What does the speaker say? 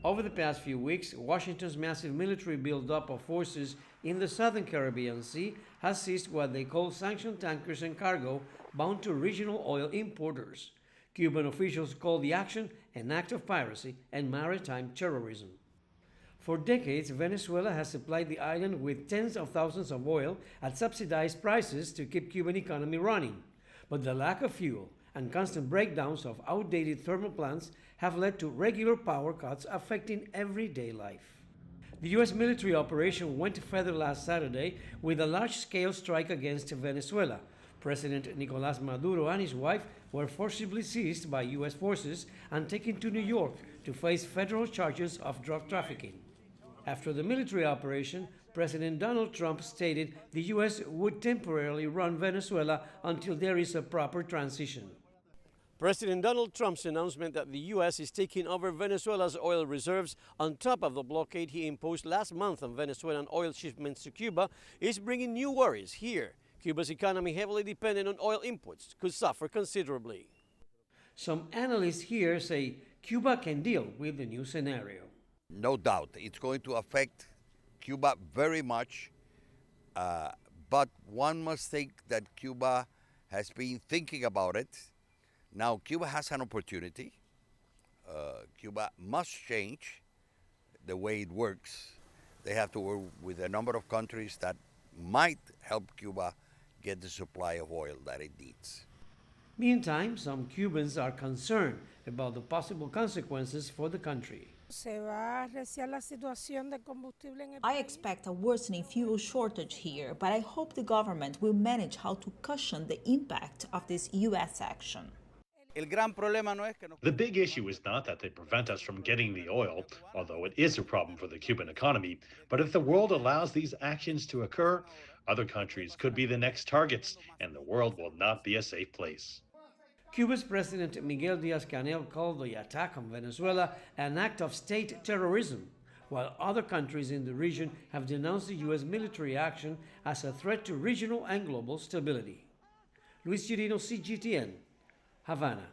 Over the past few weeks, Washington's massive military buildup of forces in the southern Caribbean Sea has seized what they call sanctioned tankers and cargo bound to regional oil importers. Cuban officials call the action an act of piracy and maritime terrorism. For decades, Venezuela has supplied the island with tens of thousands of oil at subsidized prices to keep Cuban economy running. But the lack of fuel and constant breakdowns of outdated thermal plants have led to regular power cuts affecting everyday life. The U.S. military operation went further last Saturday with a large-scale strike against Venezuela. President Nicolás Maduro and his wife were forcibly seized by U.S. forces and taken to New York to face federal charges of drug trafficking. After the military operation, President Donald Trump stated the U.S. would temporarily run Venezuela until there is a proper transition. President Donald Trump's announcement that the U.S. is taking over Venezuela's oil reserves on top of the blockade he imposed last month on Venezuelan oil shipments to Cuba is bringing new worries here. Cuba's economy, heavily dependent on oil imports, could suffer considerably. Some analysts here say Cuba can deal with the new scenario. No doubt, it's going to affect Cuba very much, but one must think that Cuba has been thinking about it. Now, Cuba has an opportunity. Cuba must change the way it works. They have to work with a number of countries that might help Cuba get the supply of oil that it needs. Meantime, some Cubans are concerned about the possible consequences for the country. I expect a worsening fuel shortage here, but I hope the government will manage how to cushion the impact of this U.S. action. The big issue is not that they prevent us from getting the oil, although it is a problem for the Cuban economy, but if the world allows these actions to occur, other countries could be the next targets, and the world will not be a safe place. Cuba's President Miguel Díaz-Canel called the attack on Venezuela an act of state terrorism, while other countries in the region have denounced the U.S. military action as a threat to regional and global stability. Luis Chirino, CGTN, Havana.